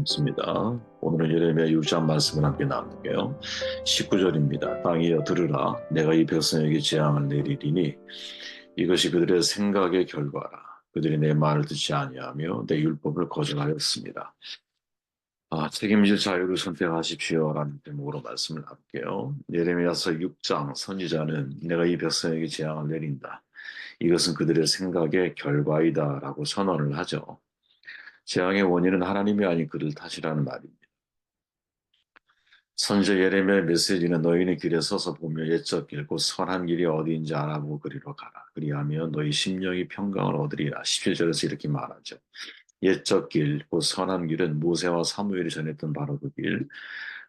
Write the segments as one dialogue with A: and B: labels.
A: 반갑습니다. 오늘은 예레미야 6장 말씀을 함께 나눌게요. 19절입니다. 땅이여 들으라. 내가 이 백성에게 재앙을 내리리니 이것이 그들의 생각의 결과라. 그들이 내 말을 듣지 아니하며 내 율법을 거절하였습니다. 책임질 자유를 선택하십시오라는 제목으로 말씀을 할게요. 예레미야서 6장 선지자는 내가 이 백성에게 재앙을 내린다. 이것은 그들의 생각의 결과이다라고 선언을 하죠. 재앙의 원인은 하나님이 아닌 그들 탓이라는 말입니다. 선지자 예레미야의 메시지는 너희는 길에 서서 보며 옛적 길 곧 선한 길이 어디인지 알아보고 그리로 가라. 그리하면 너희 심령이 평강을 얻으리라. 17절에서 이렇게 말하죠. 옛적 길, 곧 선한 길은 모세와 사무엘이 전했던 바로 그 길,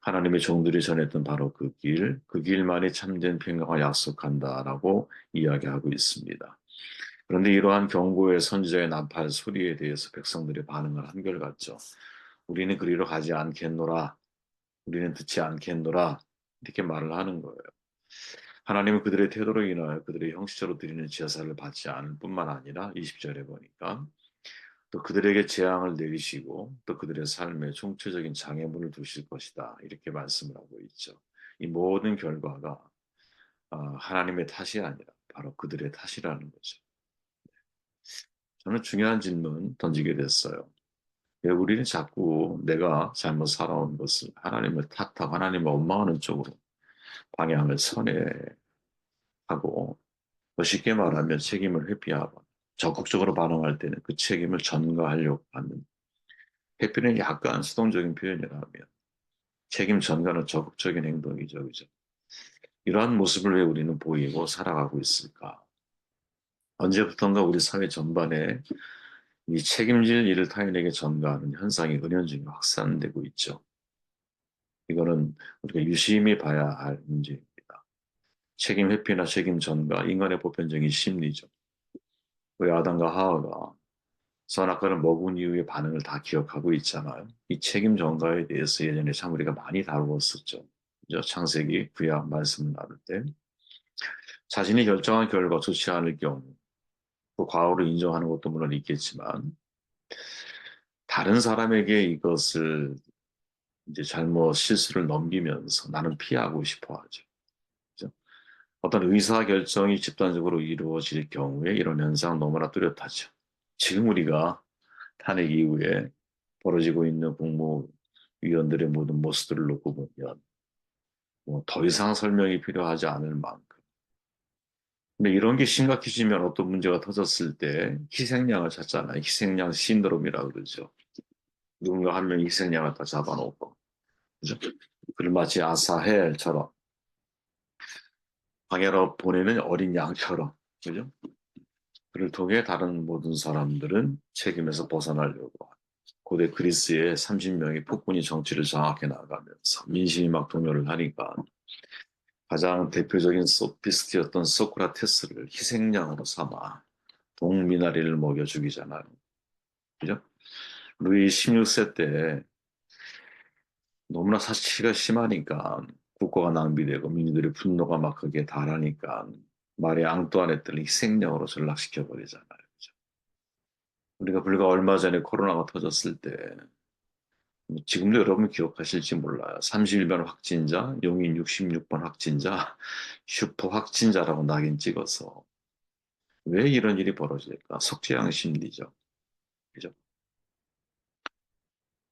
A: 하나님의 종들이 전했던 바로 그 길만이 참된 평강을 약속한다라고 이야기하고 있습니다. 그런데 이러한 경고의 선지자의 나팔 소리에 대해서 백성들의 반응은 한결같죠. 우리는 그리로 가지 않겠노라. 우리는 듣지 않겠노라. 이렇게 말을 하는 거예요. 하나님은 그들의 태도로 인하여 그들의 형식적으로 드리는 제사를 받지 않을 뿐만 아니라 20절에 보니까 또 그들에게 재앙을 내리시고 또 그들의 삶에 총체적인 장애물을 두실 것이다. 이렇게 말씀을 하고 있죠. 이 모든 결과가 하나님의 탓이 아니라 바로 그들의 탓이라는 거죠. 저는 중요한 질문 던지게 됐어요. 왜 우리는 자꾸 내가 잘못 살아온 것을 하나님을 탓하고 하나님을 원망하는 쪽으로 방향을 선회하고 더 쉽게 말하면 책임을 회피하고 적극적으로 반응할 때는 그 책임을 전가하려고 하는 회피는 약간 수동적인 표현이라면 책임 전가는 적극적인 행동이죠. 그죠? 이러한 모습을 왜 우리는 보이고 살아가고 있을까? 언제부턴가 우리 사회 전반에 이 책임질 일을 타인에게 전가하는 현상이 은연중에 확산되고 있죠. 이거는 우리가 유심히 봐야 할 문제입니다. 책임 회피나 책임 전가, 인간의 보편적인 심리죠. 왜 아담과 하와가 선악과를 먹은 이후의 반응을 다 기억하고 있잖아요. 이 책임 전가에 대해서 예전에 참 우리가 많이 다루었었죠. 그죠? 창세기, 구약 말씀을 나눌 때 자신이 결정한 결과 좋지 않을 경우 또 과오를 인정하는 것도 물론 있겠지만 다른 사람에게 이것을 이제 잘못 실수를 넘기면서 나는 피하고 싶어 하죠. 그죠? 어떤 의사 결정이 집단적으로 이루어질 경우에 이런 현상 너무나 뚜렷하죠. 지금 우리가 탄핵 이후에 벌어지고 있는 국무위원들의 모든 모습들을 놓고 보면 뭐 더 이상 설명이 필요하지 않을 만큼. 근데 이런 게 심각해지면 어떤 문제가 터졌을 때 희생양을 찾잖아요. 희생양 신드롬이라고 그러죠. 누군가 한 명이 희생양을 다 잡아놓고. 그죠? 그걸 마치 아사헬처럼 광야로 보내는 어린 양처럼. 그죠? 그를 통해 다른 모든 사람들은 책임에서 벗어나려고 하고 고대 그리스의 30명의 폭군이 정치를 장악해 나가면서 민심이 막 동요를 하니까 가장 대표적인 소피스트였던 소크라테스를 희생양으로 삼아 동미나리를 먹여 죽이잖아요. 그죠? 루이 16세 때 너무나 사치가 심하니까 국가가 낭비되고 민주들의 분노가 막 거기에 달하니까 마리 앙뚜아네트를 희생양으로 전락시켜 버리잖아요. 그죠? 우리가 불과 얼마 전에 코로나가 터졌을 때 지금도 여러분 기억하실지 몰라요. 31번 확진자, 용인 66번 확진자, 슈퍼 확진자라고 낙인 찍어서 왜 이런 일이 벌어질까? 석재양 심리죠. 그죠?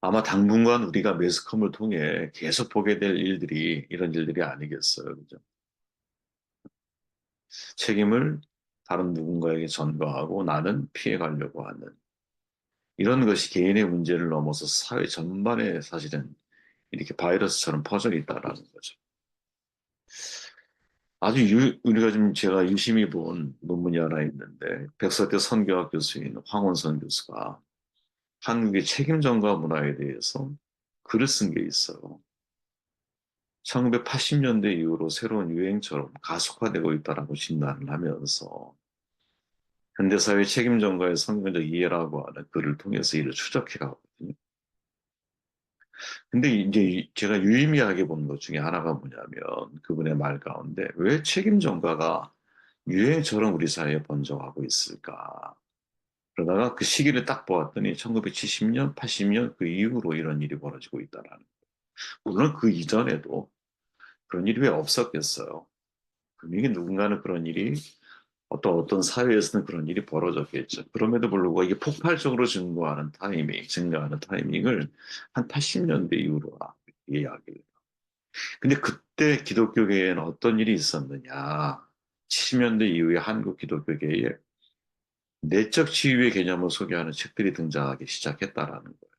A: 아마 당분간 우리가 매스컴을 통해 계속 보게 될 일들이 이런 일들이 아니겠어요. 그죠? 책임을 다른 누군가에게 전가하고 나는 피해 가려고 하는 이런 것이 개인의 문제를 넘어서 사회 전반에 사실은 이렇게 바이러스처럼 퍼져 있다라는 거죠. 우리가 지금 제가 유심히 본 논문이 하나 있는데, 백석대 선교학 교수인 황원선 교수가 한국의 책임전가 문화에 대해서 글을 쓴 게 있어요. 1980년대 이후로 새로운 유행처럼 가속화되고 있다라고 진단을 하면서 현대사회 책임전가의 성경적 이해라고 하는 글을 통해서 이를 추적해 가거든요. 근데 이제 제가 유의미하게 본 것 중에 하나가 뭐냐면 그분의 말 가운데 왜 책임전가가 유행처럼 우리 사회에 번져가고 있을까? 그러다가 그 시기를 딱 보았더니 1970년, 80년 그 이후로 이런 일이 벌어지고 있다라는 거예요. 물론 그 이전에도 그런 일이 왜 없었겠어요. 분명히 누군가는 그런 일이 어떤 사회에서는 그런 일이 벌어졌겠죠. 그럼에도 불구하고 이게 폭발적으로 증가하는 타이밍을 한 80년대 이후로 이야기를 해요. 근데 그때 기독교계에는 어떤 일이 있었느냐. 70년대 이후에 한국 기독교계에 내적 치유의 개념을 소개하는 책들이 등장하기 시작했다라는 거예요.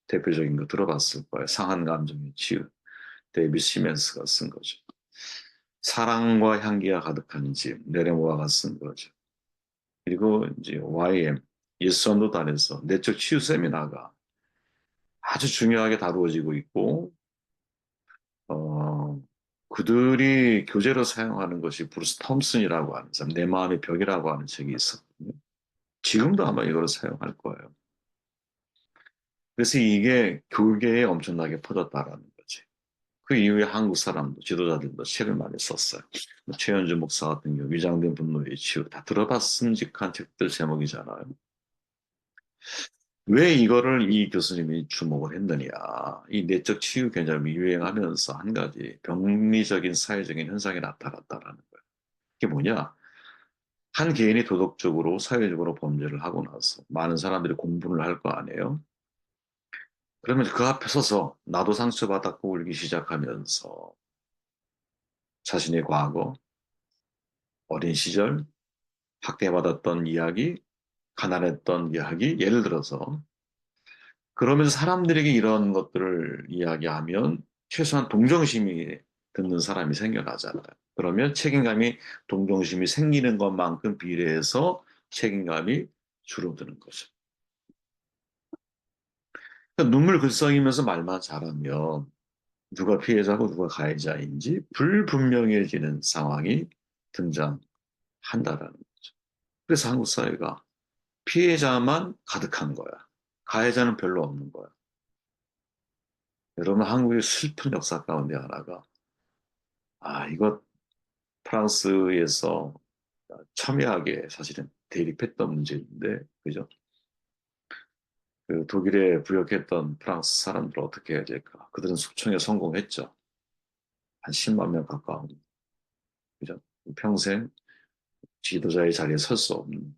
A: 대표적인 거 들어봤을 거예요. 상한 감정의 치유. 데이비드 시멘스가 쓴 거죠. 사랑과 향기가 가득한 집, 네레모아가 쓴 거죠. 그리고 이제 YM, 예수전도단에서 내적 치유 세미나가 아주 중요하게 다루어지고 있고, 어, 그들이 교재로 사용하는 것이 브루스 톰슨이라고 하는 사람, 내 마음의 벽이라고 하는 책이 있었거든요. 지금도 아마 이걸 사용할 거예요. 그래서 이게 교계에 엄청나게 퍼졌다라는 거지. 그 이후에 한국 사람도 지도자들도 책을 많이 썼어요. 뭐 최현주 목사 같은 경우 위장된 분노의 치유 다 들어봤음직한 책들 제목이잖아요. 왜 이거를 이 교수님이 주목을 했느냐. 이 내적 치유 개념이 유행하면서 한 가지 병리적인 사회적인 현상이 나타났다라는 거예요. 이게 뭐냐? 한 개인이 도덕적으로 사회적으로 범죄를 하고 나서 많은 사람들이 공분을 할 거 아니에요? 그러면 그 앞에 서서 나도 상처받았고 울기 시작하면서 자신의 과거, 어린 시절, 학대받았던 이야기, 가난했던 이야기, 예를 들어서 그러면서 사람들에게 이런 것들을 이야기하면 최소한 동정심이 듣는 사람이 생겨나잖아요. 그러면 책임감이 동정심이 생기는 것만큼 비례해서 책임감이 줄어드는 거죠. 그러니까 눈물 글썽이면서 말만 잘하면 누가 피해자고 누가 가해자인지 불분명해지는 상황이 등장한다라는 거죠. 그래서 한국 사회가 피해자만 가득한 거야. 가해자는 별로 없는 거야. 여러분, 한국의 슬픈 역사 가운데 하나가, 이거 프랑스에서 첨예하게 사실은 대립했던 문제인데, 그죠? 그 독일에 부역했던 프랑스 사람들 어떻게 해야 될까? 그들은 숙청에 성공했죠. 한 10만 명 가까운, 그죠? 평생 지도자의 자리에 설 수 없는,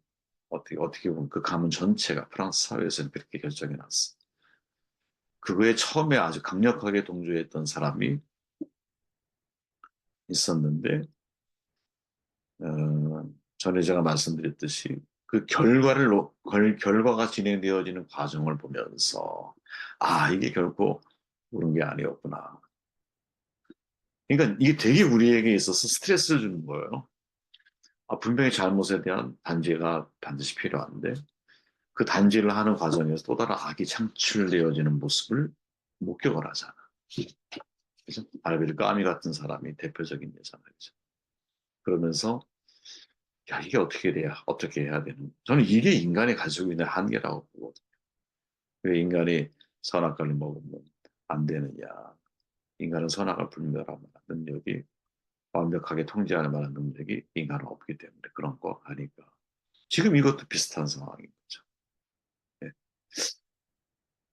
A: 어떻게 보면 그 가문 전체가 프랑스 사회에서는 그렇게 결정해 놨어. 그거에 처음에 아주 강력하게 동조했던 사람이 있었는데, 전에 제가 말씀드렸듯이 그 결과가 진행되어지는 과정을 보면서, 이게 결코 옳은 게 아니었구나. 그러니까 이게 되게 우리에게 있어서 스트레스를 주는 거예요. 분명히 잘못에 대한 단죄가 반드시 필요한데, 그 단죄를 하는 과정에서 또 다른 악이 창출되어지는 모습을 목격을 하잖아. 그죠? 알베르 까미 같은 사람이 대표적인 예잖아요. 그죠? 그러면서 야, 이게 어떻게 돼야, 어떻게 해야 되는, 저는 이게 인간이 가지고 있는 한계라고 보거든요. 왜 인간이 선악과를 먹으면 안 되느냐. 인간은 선악을 분별하는 능력이, 완벽하게 통제할 만한 능력이 인간은 없기 때문에 그런 거 아닌가. 지금 이것도 비슷한 상황인 거죠. 예.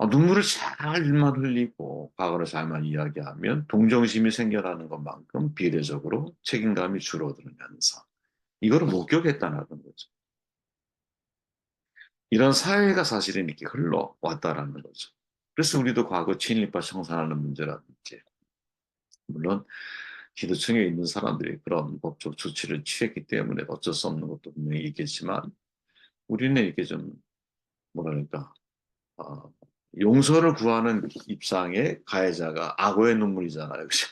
A: 눈물을 잘만 흘리고 과거를 잘만 이야기하면 동정심이 생겨나는 것만큼 비례적으로 책임감이 줄어드는 현상. 이거를 목격했다는 거죠. 이런 사회가 사실은 이렇게 흘러왔다라는 거죠. 그래서 우리도 과거 친일파 청산하는 문제라든지, 물론 기도층에 있는 사람들이 그런 법적 조치를 취했기 때문에 어쩔 수 없는 것도 분명히 있겠지만, 우리는 이렇게 좀, 뭐랄까, 어, 용서를 구하는 입장의 가해자가 악어의 눈물이잖아요. 그죠?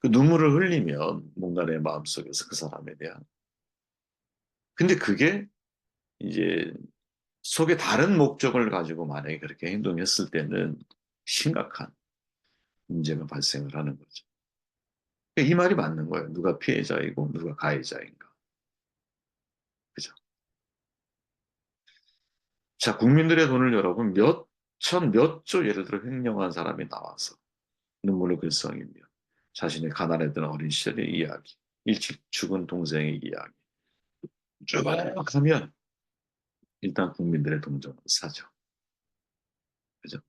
A: 그 눈물을 흘리면 뭔가 내 마음속에서 그 사람에 대한. 근데 그게 이제 속에 다른 목적을 가지고 만약에 그렇게 행동했을 때는 심각한 문제가 발생을 하는 거죠. 이 말이 맞는 거예요. 누가 피해자이고 누가 가해자인가. 그죠? 자, 국민들의 돈을 여러분 몇 조 예를 들어 횡령한 사람이 나와서 눈물을 글썽이며 자신의 가난했던 어린 시절의 이야기, 일찍 죽은 동생의 이야기 쭉 가면 일단 국민들의 동정을 사죠. 그죠?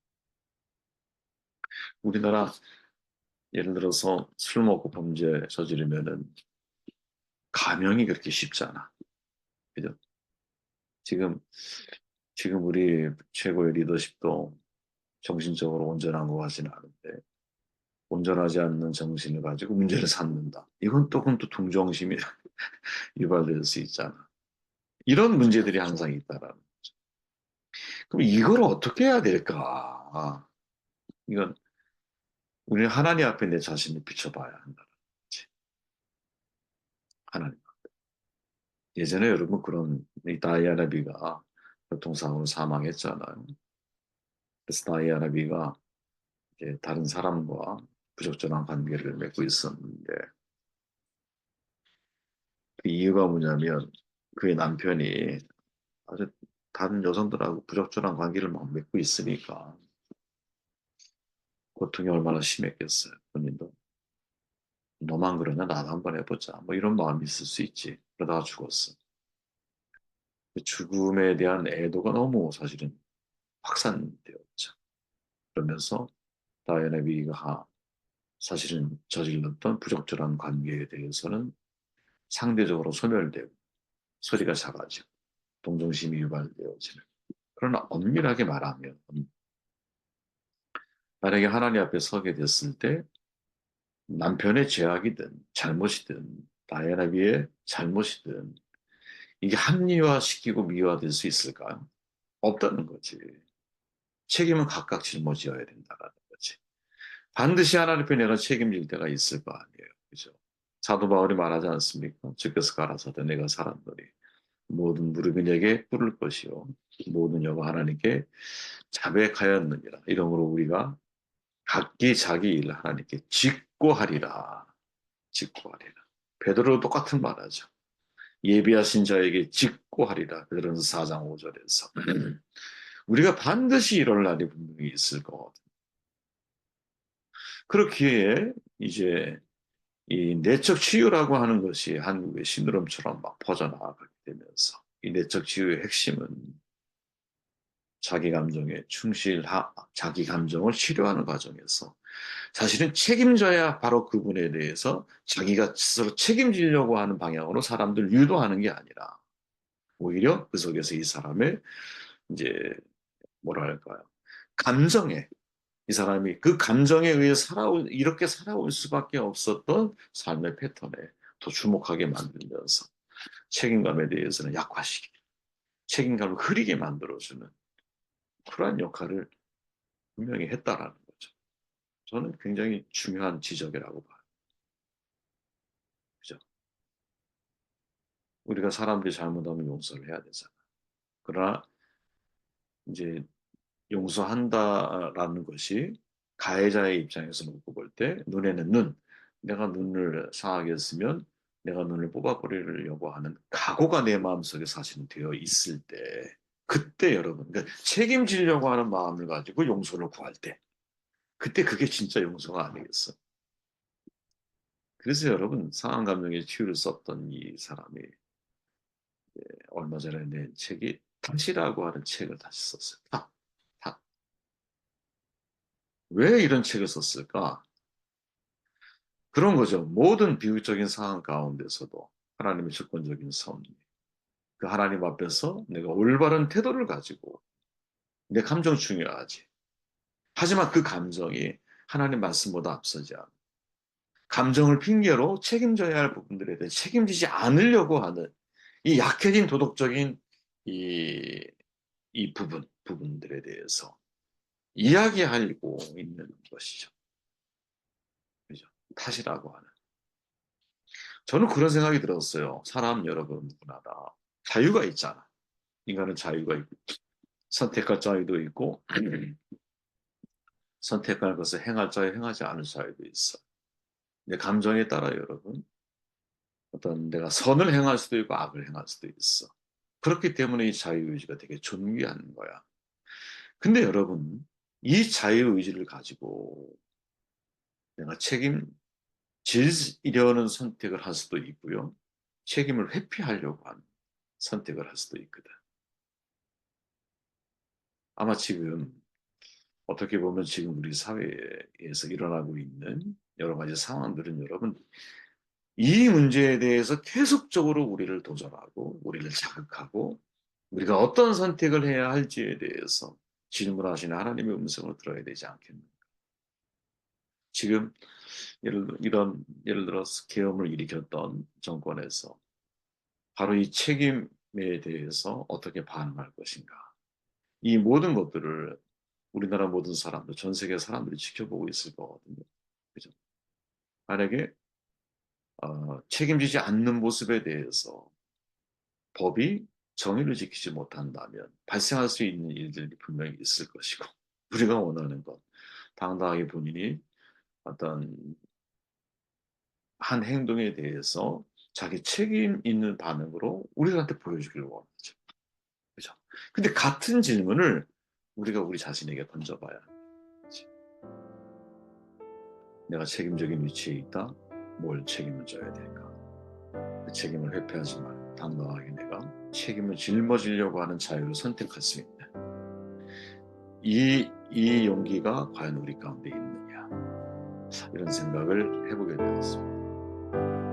A: 우리나라 예를 들어서 술 먹고 범죄 저지르면은 감형이 그렇게 쉽지 않아. 그죠? 지금, 지금 우리 최고의 리더십도 정신적으로 온전한 것 같지는 않은데, 온전하지 않는 정신을 가지고 문제를 삼는다. 이건 또 동정심이 유발될 수 있잖아. 이런 문제들이 항상 있다라는. 그럼 이걸 어떻게 해야 될까? 이건 우리는 하나님 앞에 내 자신을 비춰봐야 한다는 거지. 하나님. 예전에 여러분 그런 이 다이아나 비가 교통사고로 사망했잖아요. 그래서 다이아나 비가 이제 다른 사람과 부적절한 관계를 맺고 있었는데 그 이유가 뭐냐면 그의 남편이 아주 다른 여성들하고 부적절한 관계를 막 맺고 있으니까 고통이 얼마나 심했겠어요. 본인도 너만 그러냐 나도 한번 해보자 뭐 이런 마음이 있을 수 있지. 그러다가 죽었어. 그 죽음에 대한 애도가 너무 사실은 확산되었죠. 그러면서 다이애나 비가 사실은 저질렀던 부적절한 관계에 대해서는 상대적으로 소멸되고 소리가 작아지고 동정심이 유발되어지는. 그러나 엄밀하게 말하면 만약에 하나님 앞에 서게 됐을 때 남편의 죄악이든 잘못이든 다이애나비의 잘못이든 이게 합리화시키고 미화될 수 있을까요? 없다는 거지. 책임은 각각 짊어져야 된다는 거지. 반드시 하나님 앞에 내가 책임질 때가 있을 거 아니에요. 그죠? 사도 바울이 말하지 않습니까? 주께서 가라사대 내가 살았노니 모든 무릎이 내게 꿇을 것이요 모든 여가 하나님께 자백하였느니라. 이러므로 우리가 각기 자기 일을 하나님께 직고하리라. 직고하리라. 베드로 똑같은 말하죠. 예비하신 자에게 직고하리라. 베드로는 4장 5절에서. 우리가 반드시 이럴 날이 분명히 있을 거거든. 그렇기에 이제 이 내적 치유라고 하는 것이 한국의 신드롬처럼 막 퍼져나가게 되면서 이 내적 치유의 핵심은 자기 감정을 치료하는 과정에서 사실은 책임져야 바로 그분에 대해서 자기가 스스로 책임지려고 하는 방향으로 사람들 유도하는 게 아니라 오히려 그 속에서 이 사람의 이제 뭐랄까요? 감정에 이 사람이 그 감정에 의해 이렇게 살아올 수밖에 없었던 삶의 패턴에 더 주목하게 만들면서 책임감에 대해서는 약화시키고 책임감을 흐리게 만들어주는 그러한 역할을 분명히 했다라는 거죠. 저는 굉장히 중요한 지적이라고 봐요. 그죠? 우리가 사람들이 잘못하면 용서를 해야 되잖아. 그러나 이제 용서한다라는 것이 가해자의 입장에서 놓고 볼 때 눈에는 눈, 내가 눈을 상하게 했으면 내가 눈을 뽑아버리려고 하는 각오가 내 마음속에 사실은 되어 있을 때 그때 여러분 그러니까 책임지려고 하는 마음을 가지고 용서를 구할 때 그때 그게 진짜 용서가 아니겠어. 그래서 여러분 상한 감정의 치유를 썼던 이 사람이 얼마 전에 낸 책이 탓이라고 하는 책을 다시 썼어요. 탓, 탓. 왜 이런 책을 썼을까? 그런 거죠. 모든 비극적인 상황 가운데서도 하나님의 주권적인 섭리, 그 하나님 앞에서 내가 올바른 태도를 가지고 내 감정 중요하지. 하지만 그 감정이 하나님 말씀보다 앞서지 않아. 감정을 핑계로 책임져야 할 부분들에 대해 책임지지 않으려고 하는 이 약해진 도덕적인 이, 이 부분들에 대해서 이야기하고 있는 것이죠. 그죠? 탓이라고 하는. 저는 그런 생각이 들었어요. 사람 여러분 누구나 다 자유가 있잖아. 인간은 자유가 있고 선택할 자유도 있고 선택할 것을 행할 자유, 행하지 않을 자유도 있어. 내 감정에 따라 여러분 어떤 내가 선을 행할 수도 있고 악을 행할 수도 있어. 그렇기 때문에 이 자유의지가 되게 존귀한 거야. 근데 여러분 이 자유의지를 가지고 내가 책임지려는 선택을 할 수도 있고요. 책임을 회피하려고 하는 선택을 할 수도 있거든. 아마 지금 어떻게 보면 지금 우리 사회에서 일어나고 있는 여러 가지 상황들은 여러분 이 문제에 대해서 계속적으로 우리를 도전하고 우리를 자극하고 우리가 어떤 선택을 해야 할지에 대해서 질문하시는 하나님의 음성을 들어야 되지 않겠는가. 지금 예를 들어서 계엄을 일으켰던 정권에서 바로 이 책임에 대해서 어떻게 반응할 것인가. 이 모든 것들을 우리나라 모든 사람들, 전 세계 사람들이 지켜보고 있을 거거든요. 그죠? 만약에 책임지지 않는 모습에 대해서 법이 정의를 지키지 못한다면 발생할 수 있는 일들이 분명히 있을 것이고 우리가 원하는 건 당당하게 본인이 어떤 한 행동에 대해서 자기 책임 있는 반응으로 우리들한테 보여주기를 원하죠. 그죠? 근데 같은 질문을 우리가 우리 자신에게 던져봐야 하지. 내가 책임적인 위치에 있다. 뭘 책임을 져야 될까? 그 책임을 회피하지 말고 당당하게 내가 책임을 짊어지려고 하는 자유를 선택할 수 있는 이 용기가 과연 우리 가운데 있느냐 이런 생각을 해보게 되었습니다.